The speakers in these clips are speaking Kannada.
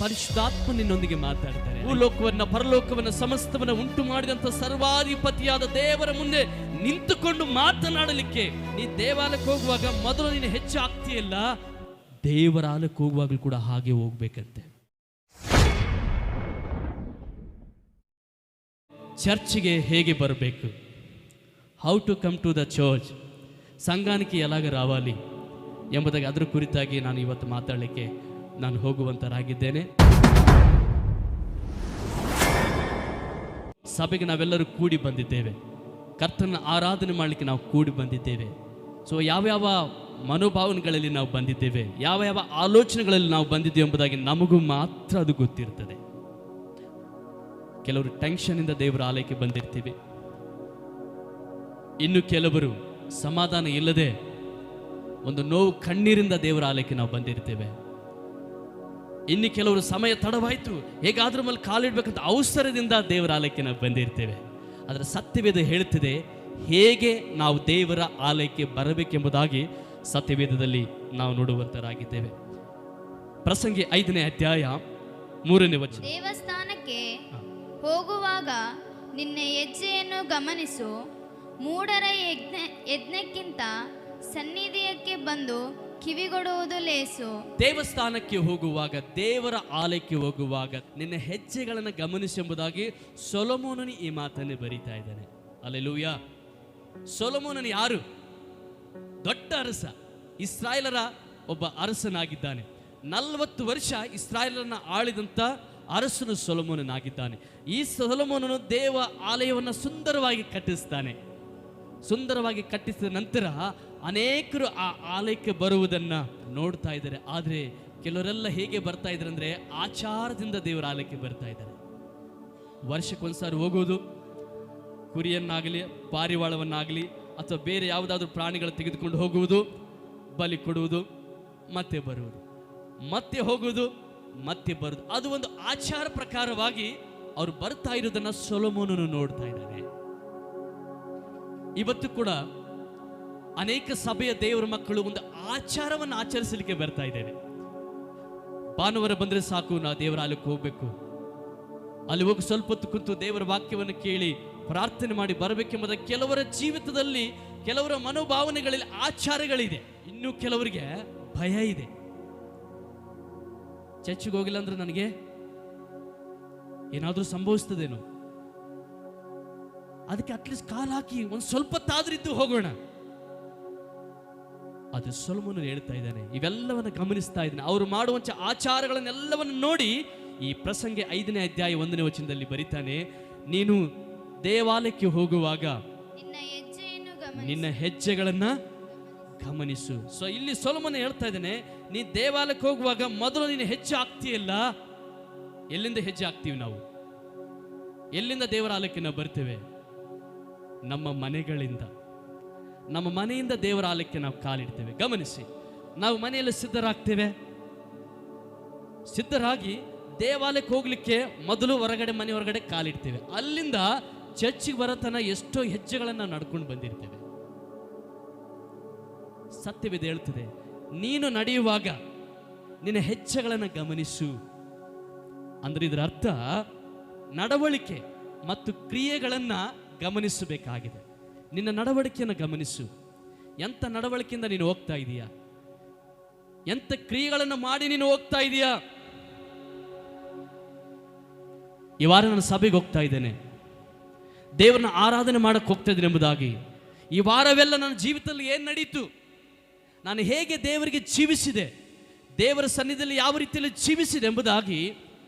ಪರಿಶುದ್ಧಾತ್ಮ ನಿನ್ನೊಂದಿಗೆ ಮಾತಾಡ್ತಾರೆ. ಭೂಲೋಕವನ್ನ ಪರಲೋಕವನ್ನ ಸಮಸ್ತವನ್ನ ಉಂಟು ಮಾಡಿದಂತ ಸರ್ವಾಧಿಪತಿಯಾದ ದೇವರ ಮುಂದೆ ನಿಂತುಕೊಂಡು ಮಾತನಾಡಲಿಕ್ಕೆ ನೀ ದೇವಾಲಯಕ್ಕೆ ಹೋಗುವಾಗ ಮೊದಲು ನೀನು ಹೆಚ್ಚು ಆಗ್ತೀಯಲ್ಲ, ದೇವರ ಆಲಯಕ್ಕೆ ಹೋಗುವಾಗಲೂ ಕೂಡ ಹಾಗೆ ಹೋಗ್ಬೇಕಂತೆ. ಚರ್ಚ್ಗೆ ಹೇಗೆ ಬರಬೇಕು, how to come to the church, ಸಂಘಾనికి ఎలాగ రావాలి ಎಂಬುದಾಗಿ ಅದರ ಕುರಿತಾಗಿ ನಾನು ಇವತ್ತು ಮಾತಾಡಲಿಕ್ಕೆ ನಾನು ಹೋಗುವಂತರಾಗಿದ್ದೇನೆ. ಸಭೆಗೆ ನಾವೆಲ್ಲರೂ ಕೂಡಿ ಬಂದಿದ್ದೇವೆ, ಕರ್ತನ ಆರಾಧನೆ ಮಾಡಲಿಕ್ಕೆ ನಾವು ಕೂಡಿ ಬಂದಿದ್ದೇವೆ. ಸೊ ಯಾವ್ಯಾವ ಮನೋಭಾವನೆಗಳಲ್ಲಿ ನಾವು ಬಂದಿದ್ದೇವೆ, ಯಾವ ಯಾವ ಆಲೋಚನೆಗಳಲ್ಲಿ ನಾವು ಬಂದಿದ್ದೇವೆ ಎಂಬುದಾಗಿ ನಮಗೂ ಮಾತ್ರ ಅದು ಗೊತ್ತಿರ್ತದೆ. ಕೆಲವರು ಟೆನ್ಷನ್ನಿಂದ ದೇವರ ಆಲಯಕ್ಕೆ ಬಂದಿರ್ತೀವಿ, ಇನ್ನು ಕೆಲವರು ಸಮಾಧಾನ ಇಲ್ಲದೆ ಒಂದು ನೋವು ಕಣ್ಣೀರಿಂದ ದೇವರ ಆಲಯಕ್ಕೆ ನಾವು ಬಂದಿರ್ತೇವೆ. ಇನ್ನು ಕೆಲವರು ಸಮಯ ತಡವಾಯಿತು, ಹೇಗಾದ್ರೂ ಮೇಲೆ ಕಾಲಿಡ್ಬೇಕಂತ ಅವಸರದಿಂದ ದೇವರ ಆಲಯಕ್ಕೆ ನಾವು ಬಂದಿರ್ತೇವೆ. ಅದರ ಸತ್ಯವೇದ ಹೇಳುತ್ತದೆ ಹೇಗೆ ನಾವು ದೇವರ ಆಲಯಕ್ಕೆ ಬರಬೇಕೆಂಬುದಾಗಿ ಸತ್ಯವೇದದಲ್ಲಿ ನಾವು ನೋಡುವಂತರಾಗಿದ್ದೇವೆ. ಪ್ರಸಂಗಿ 5ನೇ ಅಧ್ಯಾಯ 3ನೇ ವಚನ. ದೇವಸ್ಥಾನಕ್ಕೆ ಹೋಗುವಾಗ ನಿನ್ನ ಹೆಜ್ಜೆಯನ್ನು ಗಮನಿಸು, ಮೂಢರ ಯಜ್ಞಕ್ಕಿಂತ ಸನ್ನಿಧಿಯಕ್ಕೆ ಬಂದು ಕಿವಿಗೊಡುವುದು ಲೇಸು. ದೇವಸ್ಥಾನಕ್ಕೆ ಹೋಗುವಾಗ, ದೇವರ ಆಲಯಕ್ಕೆ ಹೋಗುವಾಗ ನಿನ್ನ ಹೆಜ್ಜೆಗಳನ್ನು ಗಮನಿಸಿ ಎಂಬುದಾಗಿ ಸೊಲೊಮೋನನು ಈ ಮಾತನ್ನೇ ಬರೀತಾ ಇದ್ದಾನೆ. ಹಲ್ಲೆಲೂಯಾ. ಸೊಲೊಮೋನನು ಯಾರು? ದೊಡ್ಡ ಅರಸ, ಇಸ್ರಾಯೇಲರ ಒಬ್ಬ ಅರಸನಾಗಿದ್ದಾನೆ. 40 ವರ್ಷ ಇಸ್ರಾಯೇಲರನ್ನ ಆಳಿದಂತ ಅರಸನು ಸೊಲೊಮೋನನಾಗಿದ್ದಾನೆ. ಈ ಸೊಲೊಮೋನನು ದೇವ ಆಲಯವನ್ನು ಸುಂದರವಾಗಿ ಕಟ್ಟಿಸ್ತಾನೆ. ಸುಂದರವಾಗಿ ಕಟ್ಟಿಸಿದ ನಂತರ ಅನೇಕರು ಆ ಆಲಯಕ್ಕೆ ಬರುವುದನ್ನು ನೋಡ್ತಾ ಇದ್ದಾರೆ. ಆದರೆ ಕೆಲವರೆಲ್ಲ ಹೇಗೆ ಬರ್ತಾ ಇದ್ದಾರೆ ಅಂದರೆ ಆಚಾರದಿಂದ ದೇವರ ಆಲಯಕ್ಕೆ ಬರ್ತಾ ಇದ್ದಾರೆ. ವರ್ಷಕ್ಕೊಂದ್ಸಾರಿ ಹೋಗೋದು, ಕುರಿಯನ್ನಾಗಲಿ ಪಾರಿವಾಳವನ್ನಾಗಲಿ ಅಥವಾ ಬೇರೆ ಯಾವುದಾದ್ರೂ ಪ್ರಾಣಿಗಳು ತೆಗೆದುಕೊಂಡು ಹೋಗುವುದು, ಬಲಿ ಕೊಡುವುದು, ಮತ್ತೆ ಬರುವುದು, ಮತ್ತೆ ಹೋಗುವುದು, ಮತ್ತೆ ಬರುವುದು. ಅದು ಒಂದು ಆಚಾರ ಪ್ರಕಾರವಾಗಿ ಅವರು ಬರ್ತಾ ಇರೋದನ್ನ ಸೊಲೊಮೋನನು ನೋಡ್ತಾ ಇದ್ದಾನೆ. ಇವತ್ತು ಕೂಡ ಅನೇಕ ಸಭೆಯ ದೇವರ ಮಕ್ಕಳು ಒಂದು ಆಚಾರವನ್ನು ಆಚರಿಸಲಿಕ್ಕೆ ಬರ್ತಾ ಇದ್ದೇವೆ. ಭಾನುವಾರ ಬಂದರೆ ಸಾಕು, ನಾವು ದೇವರ ಆಲಯಕ್ಕೆ ಹೋಗ್ಬೇಕು, ಅಲ್ಲಿ ಹೋಗಿ ಸ್ವಲ್ಪ ಹೊತ್ತು ಕುಂತು ದೇವರ ವಾಕ್ಯವನ್ನು ಕೇಳಿ ಪ್ರಾರ್ಥನೆ ಮಾಡಿ ಬರಬೇಕೆಂಬುದ ಕೆಲವರ ಜೀವಿತದಲ್ಲಿ, ಕೆಲವರ ಮನೋಭಾವನೆಗಳಲ್ಲಿ ಆಚಾರಗಳಿದೆ. ಇನ್ನು ಕೆಲವರಿಗೆ ಭಯ ಇದೆ. ಚರ್ಚಿಗೆ ಹೋಗಿಲ್ಲ ಅಂದ್ರೆ ನನಗೆ ಏನಾದರೂ ಸಂಭವಿಸ್ತದೇನೋ, ಅದಕ್ಕೆ ಅಟ್ಲೀಸ್ಟ್ ಕಾಲ್ ಹಾಕಿ ಒಂದು ಸ್ವಲ್ಪ ತಾದ್ರಿದ್ದು ಹೋಗೋಣ. ಅದು ಸೊಲೊಮೋನನು ಹೇಳ್ತಾ ಇದ್ದಾನೆ, ಇವೆಲ್ಲವನ್ನು ಗಮನಿಸ್ತಾ ಇದ್ದಾನೆ. ಅವರು ಮಾಡುವಂತ ಆಚಾರಗಳನ್ನೆಲ್ಲವನ್ನು ನೋಡಿ ಈ ಪ್ರಸಂಗಿ 5ನೇ ಅಧ್ಯಾಯ 1ನೇ ವಚನದಲ್ಲಿ ಬರೀತಾನೆ, ನೀನು ದೇವಾಲಯಕ್ಕೆ ಹೋಗುವಾಗ ನಿನ್ನ ಹೆಜ್ಜೆಗಳನ್ನ ಗಮನಿಸು. ಸೊ ಇಲ್ಲಿ ಸೊಲೊಮೋನ ಹೇಳ್ತಾ ಇದ್ದಾನೆ, ನೀ ದೇವಾಲಯಕ್ಕೆ ಹೋಗುವಾಗ ಮೊದಲು ನೀನು ಹೆಜ್ಜೆ ಆಗ್ತೀಯಲ್ಲ. ಎಲ್ಲಿಂದ ಹೆಜ್ಜೆ ಆಗ್ತೀವಿ ನಾವು? ಎಲ್ಲಿಂದ ದೇವರ ಆಲಯಕ್ಕೆ ನಾವು ಬರ್ತೇವೆ? ನಮ್ಮ ಮನೆಗಳಿಂದ. ನಮ್ಮ ಮನೆಯಿಂದ ದೇವರ ಆಲಯಕ್ಕೆ ನಾವು ಕಾಲಿಡ್ತೇವೆ. ಗಮನಿಸಿ, ನಾವು ಮನೆಯಲ್ಲಿ ಸಿದ್ಧರಾಗ್ತೇವೆ. ಸಿದ್ಧರಾಗಿ ದೇವಾಲಯಕ್ಕೆ ಹೋಗ್ಲಿಕ್ಕೆ ಮೊದಲು ಮನೆ ಹೊರಗಡೆ ಕಾಲಿಡ್ತೇವೆ. ಅಲ್ಲಿಂದ ಚರ್ಚಿಗೆ ಬರತನ ಎಷ್ಟೋ ಹೆಜ್ಜೆಗಳನ್ನು ನಡ್ಕೊಂಡು ಬಂದಿರ್ತೇವೆ. ಸತ್ಯವೇದ ಹೇಳ್ತದೆ, ನೀನು ನಡೆಯುವಾಗ ನಿನ್ನ ಹೆಜ್ಜೆಗಳನ್ನು ಗಮನಿಸು. ಅಂದ್ರೆ ಇದರ ಅರ್ಥ ನಡವಳಿಕೆ ಮತ್ತು ಕ್ರಿಯೆಗಳನ್ನು ಗಮನಿಸಬೇಕಾಗಿದೆ. ನಿನ್ನ ನಡವಳಿಕೆಯನ್ನು ಗಮನಿಸು. ಎಂಥ ನಡವಳಿಕೆಯಿಂದ ನೀನು ಹೋಗ್ತಾ ಇದೀಯಾ? ಎಂಥ ಕ್ರಿಯೆಗಳನ್ನು ಮಾಡಿ ನೀನು ಹೋಗ್ತಾ ಇದೀಯಾ? ಈ ವಾರ ನಾನು ಸಭೆಗೆ ಹೋಗ್ತಾ ಇದ್ದೇನೆ, ದೇವರನ್ನ ಆರಾಧನೆ ಮಾಡಕ್ಕೆ ಹೋಗ್ತಾ ಇದ್ದೇನೆ ಎಂಬುದಾಗಿ, ಈ ವಾರವೆಲ್ಲ ನನ್ನ ಜೀವಿತದಲ್ಲಿ ಏನು ನಡೀತು, ನಾನು ಹೇಗೆ ದೇವರಿಗೆ ಜೀವಿಸಿದೆ, ದೇವರ ಸನ್ನಿಧಿಯಲ್ಲಿ ಯಾವ ರೀತಿಯಲ್ಲಿ ಜೀವಿಸಿದೆ ಎಂಬುದಾಗಿ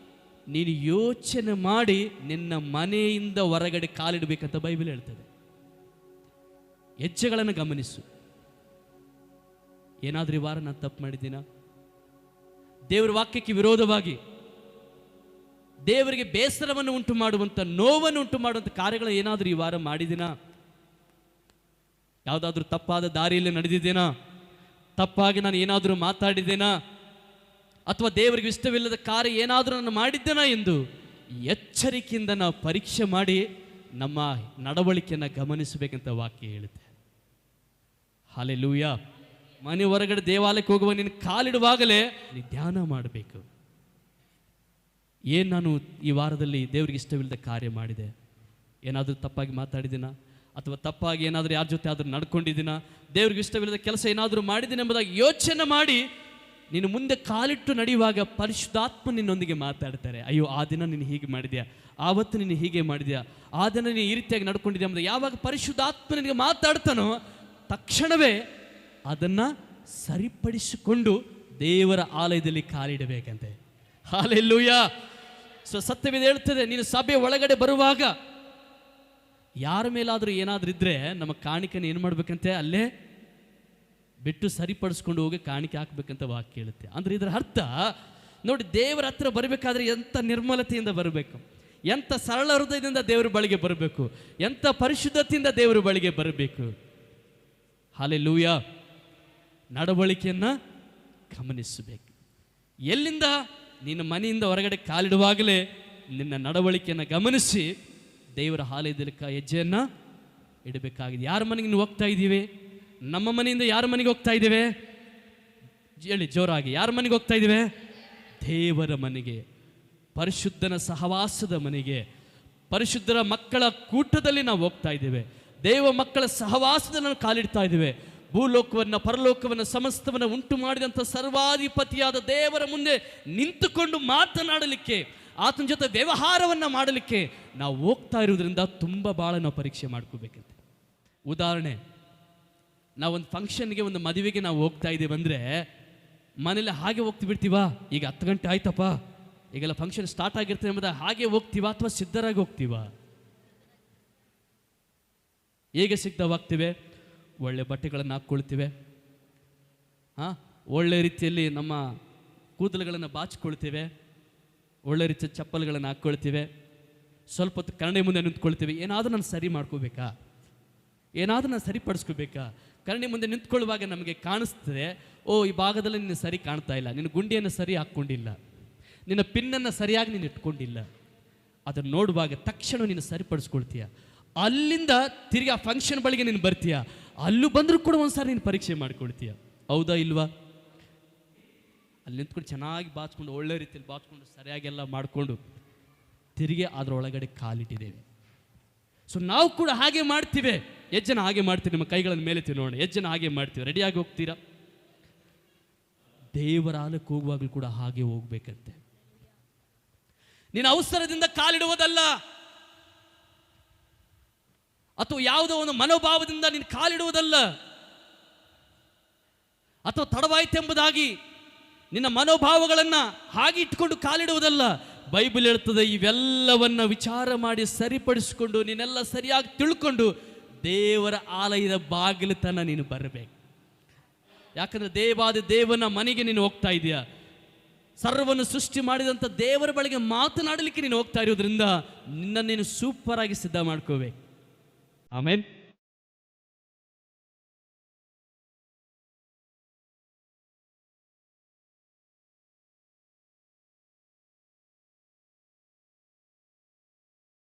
ನೀನು ಯೋಚನೆ ಮಾಡಿ ನಿನ್ನ ಮನೆಯಿಂದ ಹೊರಗಡೆ ಕಾಲಿಡಬೇಕಂತ ಬೈಬಲ್ ಹೇಳ್ತದೆ. ಹೆಜ್ಜೆಗಳನ್ನು ಗಮನಿಸು. ಏನಾದ್ರೂ ಈ ವಾರ ನಾನು ತಪ್ಪು ಮಾಡಿದ್ದೀನ? ದೇವರ ವಾಕ್ಯಕ್ಕೆ ವಿರೋಧವಾಗಿ ದೇವರಿಗೆ ಬೇಸರವನ್ನು ಉಂಟು ಮಾಡುವಂಥ, ನೋವನ್ನು ಉಂಟು ಮಾಡುವಂಥ ಕಾರ್ಯಗಳು ಏನಾದರೂ ಈ ವಾರ ಮಾಡಿದ್ದೀನಾ? ಯಾವುದಾದ್ರೂ ತಪ್ಪಾದ ದಾರಿಯಲ್ಲಿ ನಡೆದಿದ್ದೇನಾ? ತಪ್ಪಾಗಿ ನಾನು ಏನಾದರೂ ಮಾತಾಡಿದ್ದೇನಾ? ಅಥವಾ ದೇವರಿಗೆ ಇಷ್ಟವಿಲ್ಲದ ಕಾರ್ಯ ಏನಾದರೂ ನಾನು ಮಾಡಿದ್ದೇನಾ ಎಂದು ಎಚ್ಚರಿಕೆಯಿಂದ ನಾವು ಪರೀಕ್ಷೆ ಮಾಡಿ ನಮ್ಮ ನಡವಳಿಕೆಯನ್ನು ಗಮನಿಸಬೇಕಂತ ವಾಕ್ಯ ಹೇಳುತ್ತೆ. ಹಲ್ಲೆಲೂಯಾ. ಮನೆ ಹೊರಗಡೆ ದೇವಾಲಯಕ್ಕೆ ಹೋಗುವ ನೀನು ಕಾಲಿಡುವಾಗಲೇ ನೀ ಧ್ಯಾನ ಮಾಡಬೇಕು. ಏನು ನಾನು ಈ ವಾರದಲ್ಲಿ ದೇವರಿಗೆ ಇಷ್ಟವಿಲ್ಲದ ಕಾರ್ಯ ಮಾಡಿದೆ? ಏನಾದರೂ ತಪ್ಪಾಗಿ ಮಾತಾಡಿದ್ದೀನ, ಅಥವಾ ತಪ್ಪಾಗಿ ಏನಾದರೂ ಯಾರ ಜೊತೆ ಆದರೂ ನಡ್ಕೊಂಡಿದ್ದೀನ, ದೇವ್ರಿಗೆ ಇಷ್ಟವಿಲ್ಲದ ಕೆಲಸ ಏನಾದರೂ ಮಾಡಿದ್ದೀನಿ ಎಂಬುದಾಗಿ ಯೋಚನೆ ಮಾಡಿ ನೀನು ಮುಂದೆ ಕಾಲಿಟ್ಟು ನಡೆಯುವಾಗ ಪರಿಶುದ್ಧಾತ್ಮ ನಿನ್ನೊಂದಿಗೆ ಮಾತಾಡ್ತಾರೆ. ಅಯ್ಯೋ, ಆ ದಿನ ನೀನು ಹೀಗೆ ಮಾಡಿದ್ಯಾ, ಆವತ್ತು ನೀನು ಹೀಗೆ ಮಾಡಿದ್ಯಾ, ಆ ದಿನ ನೀನು ಈ ರೀತಿಯಾಗಿ ನಡ್ಕೊಂಡಿದ್ಯಾ ಎಂಬುದು ಯಾವಾಗ ಪರಿಶುದ್ಧಾತ್ಮ ನಿನಗೆ ಮಾತಾಡ್ತಾನೋ ತಕ್ಷಣವೇ ಅದನ್ನು ಸರಿಪಡಿಸಿಕೊಂಡು ದೇವರ ಆಲಯದಲ್ಲಿ ಕಾಲಿಡಬೇಕಂತೆ. ಹಲ್ಲೆಲೂಯಾ. ಸತ್ಯವೇದ ಹೇಳ್ತದೆ, ನೀನು ಸಭೆ ಒಳಗಡೆ ಬರುವಾಗ ಯಾರ ಮೇಲಾದರೂ ಏನಾದರೂ ಇದ್ದರೆ ನಮ್ಮ ಕಾಣಿಕೆನ ಏನು ಮಾಡಬೇಕಂತೆ, ಅಲ್ಲೇ ಬಿಟ್ಟು ಸರಿಪಡಿಸ್ಕೊಂಡು ಹೋಗಿ ಕಾಣಿಕೆ ಹಾಕ್ಬೇಕಂತ ವಾಕ್ಯ ಹೇಳುತ್ತೆ. ಅಂದರೆ ಇದರ ಅರ್ಥ ನೋಡಿ, ದೇವರ ಹತ್ರ ಬರಬೇಕಾದ್ರೆ ಎಂಥ ನಿರ್ಮಲತೆಯಿಂದ ಬರಬೇಕು, ಎಂಥ ಸರಳ ಹೃದಯದಿಂದ ದೇವರ ಬಳಿಗೆ ಬರಬೇಕು, ಎಂಥ ಪರಿಶುದ್ಧತೆಯಿಂದ ದೇವರ ಬಳಿಗೆ ಬರಬೇಕು. ಹಲ್ಲೆಲೂಯಾ. ನಡವಳಿಕೆಯನ್ನು ಗಮನಿಸಬೇಕು. ಎಲ್ಲಿಂದ? ನಿನ್ನ ಮನೆಯಿಂದ ಹೊರಗಡೆ ಕಾಲಿಡುವಾಗಲೇ ನಿನ್ನ ನಡವಳಿಕೆಯನ್ನು ಗಮನಿಸಿ ದೇವರ ಆಲಯದಲ್ಲಿ ಹೆಜ್ಜೆಯನ್ನು ಇಡಬೇಕಾಗಿದೆ. ಯಾರ ಮನೆಗೆ ನೀವು ಹೋಗ್ತಾ ಇದ್ದೀವಿ? ನಮ್ಮ ಮನೆಯಿಂದ ಯಾರ ಮನೆಗೆ ಹೋಗ್ತಾ ಇದ್ದೇವೆ? ಹೇಳಿ ಜೋರಾಗಿ, ಯಾರ ಮನೆಗೆ ಹೋಗ್ತಾ ಇದ್ದೇವೆ? ದೇವರ ಮನೆಗೆ, ಪರಿಶುದ್ಧನ ಸಹವಾಸದ ಮನೆಗೆ, ಪರಿಶುದ್ಧರ ಮಕ್ಕಳ ಕೂಟದಲ್ಲಿ ನಾವು ಹೋಗ್ತಾ ಇದ್ದೇವೆ. ದೇವ ಮಕ್ಕಳ ಸಹವಾಸದಲ್ಲಿ ನಾವು ಕಾಲಿಡ್ತಾ ಇದ್ದೇವೆ. ಭೂಲೋಕವನ್ನು ಪರಲೋಕವನ್ನು ಸಮಸ್ತವನ್ನು ಉಂಟು ಮಾಡಿದಂಥ ಸರ್ವಾಧಿಪತಿಯಾದ ದೇವರ ಮುಂದೆ ನಿಂತುಕೊಂಡು ಮಾತನಾಡಲಿಕ್ಕೆ, ಆತನ ಜೊತೆ ವ್ಯವಹಾರವನ್ನು ಮಾಡಲಿಕ್ಕೆ ನಾವು ಹೋಗ್ತಾ ಇರೋದ್ರಿಂದ ತುಂಬ ಭಾಳ ನಾವು ಪರೀಕ್ಷೆ ಮಾಡ್ಕೋಬೇಕಂತೆ. ಉದಾಹರಣೆ, ನಾವೊಂದು ಫಂಕ್ಷನ್ಗೆ, ಒಂದು ಮದುವೆಗೆ ನಾವು ಹೋಗ್ತಾ ಇದ್ದೀವಿ ಅಂದರೆ ಮನೇಲಿ ಹಾಗೆ ಹೋಗ್ತಿ ಬಿಡ್ತೀವಾ? ಈಗ 10 ಗಂಟೆ ಆಯ್ತಪ್ಪ, ಈಗೆಲ್ಲ ಫಂಕ್ಷನ್ ಸ್ಟಾರ್ಟ್ ಆಗಿರ್ತದೆ ಎಂಬುದ ಹಾಗೆ ಹೋಗ್ತೀವಾ ಅಥವಾ ಸಿದ್ಧರಾಗಿ ಹೋಗ್ತೀವಾ? ಹೇಗೆ ಸಿದ್ಧವಾಗ್ತೀವಿ? ಒಳ್ಳೆ ಬಟ್ಟೆಗಳನ್ನು ಹಾಕ್ಕೊಳ್ತೀವಿ, ಒಳ್ಳೆ ರೀತಿಯಲ್ಲಿ ನಮ್ಮ ಕೂದಲುಗಳನ್ನು ಬಾಚಿಕೊಳ್ತೇವೆ, ಒಳ್ಳೆ ರೀತಿಯ ಚಪ್ಪಲ್ಗಳನ್ನು ಹಾಕ್ಕೊಳ್ತೀವಿ, ಸ್ವಲ್ಪ ಹೊತ್ತು ಕನ್ನಡಿ ಮುಂದೆ ನಿಂತ್ಕೊಳ್ತೀವಿ. ಏನಾದರೂ ನಾನು ಸರಿ ಮಾಡ್ಕೋಬೇಕಾ, ಏನಾದರೂ ನಾನು ಸರಿಪಡಿಸ್ಕೋಬೇಕಾ? ಕನ್ನಡಿ ಮುಂದೆ ನಿಂತ್ಕೊಳ್ಳುವಾಗ ನಮಗೆ ಕಾಣಿಸ್ತದೆ, ಓ ಈ ಭಾಗದಲ್ಲಿ ನಿನ್ನ ಸರಿ ಕಾಣ್ತಾ ಇಲ್ಲ, ನಿನ್ನ ಗುಂಡಿಯನ್ನು ಸರಿ ಹಾಕ್ಕೊಂಡಿಲ್ಲ, ನಿನ್ನ ಪಿನ್ನನ್ನು ಸರಿಯಾಗಿ ನೀನು ಇಟ್ಕೊಂಡಿಲ್ಲ. ಅದನ್ನು ನೋಡುವಾಗ ತಕ್ಷಣ ನೀನು ಸರಿಪಡಿಸ್ಕೊಳ್ತೀಯ. ಅಲ್ಲಿಂದ ತಿರುಗಿ ಆ ಫಂಕ್ಷನ್ ಬಳಿಗೆ ನೀನು ಬರ್ತೀಯ, ಅಲ್ಲೂ ಬಂದರೂ ಕೂಡ ಒಂದ್ಸಾರಿ ನೀನು ಪರೀಕ್ಷೆ ಮಾಡಿಕೊಳ್ತೀಯ. ಹೌದಾ ಇಲ್ವಾ? ಅಲ್ಲಿ ನಿಂತ್ಕೊಂಡು ಚೆನ್ನಾಗಿ ಬಾಚ್ಕೊಂಡು, ಒಳ್ಳೆ ರೀತಿಯಲ್ಲಿ ಬಾಚ್ಕೊಂಡು, ಸರಿಯಾಗೆಲ್ಲ ಮಾಡಿಕೊಂಡು ತಿರುಗಿ ಅದರೊಳಗಡೆ ಕಾಲಿಟ್ಟಿದ್ದೇವೆ. ಸೊ ನಾವು ಕೂಡ ಹಾಗೆ ಮಾಡ್ತೀವಿ. ಎಷ್ಟು ಜನ ಹಾಗೆ ಮಾಡ್ತೀವಿ? ನಿಮ್ಮ ಕೈಗಳನ್ನು ಮೇಲೆ ತಿನ್ನೋಣ. ಎಷ್ಟು ಜನ ಹಾಗೆ ಮಾಡ್ತೀವಿ? ರೆಡಿಯಾಗಿ ಹೋಗ್ತೀರಾ? ದೇವರ ಆಲಯಕ್ಕೆ ಹೋಗುವಾಗಲೂ ಕೂಡ ಹಾಗೆ ಹೋಗ್ಬೇಕಂತೆ. ನೀನು ಅವಸರದಿಂದ ಕಾಲಿಡುವುದಲ್ಲ, ಅಥವಾ ಯಾವುದೋ ಒಂದು ಮನೋಭಾವದಿಂದ ನೀನು ಕಾಲಿಡುವುದಲ್ಲ, ಅಥವಾ ತಡವಾಯ್ತೆಂಬುದಾಗಿ ನಿನ್ನ ಮನೋಭಾವಗಳನ್ನು ಹಾಗೆ ಇಟ್ಕೊಂಡು ಕಾಲಿಡುವುದಲ್ಲ. ಬೈಬಲ್ ಹೇಳ್ತದೆ, ಇವೆಲ್ಲವನ್ನ ವಿಚಾರ ಮಾಡಿ ಸರಿಪಡಿಸಿಕೊಂಡು ನೀನೆಲ್ಲ ಸರಿಯಾಗಿ ತಿಳ್ಕೊಂಡು ದೇವರ ಆಲಯದ ಬಾಗಿಲು ತನ ನೀನು ಬರಬೇಕು. ಯಾಕಂದ್ರೆ ದೇವಾದಿ ದೇವನ ಮನೆಗೆ ನೀನು ಹೋಗ್ತಾ ಇದೆಯಾ, ಸರ್ವವನ್ನು ಸೃಷ್ಟಿ ಮಾಡಿದಂಥ ದೇವರ ಬಳಿಗೆ ಮಾತನಾಡಲಿಕ್ಕೆ ನೀನು ಹೋಗ್ತಾ ಇರೋದ್ರಿಂದ ನಿನ್ನ ನೀನು ಸೂಪರ್ ಆಗಿ ಸಿದ್ಧ ಮಾಡ್ಕೋಬೇಕು. ಆಮೇನ್.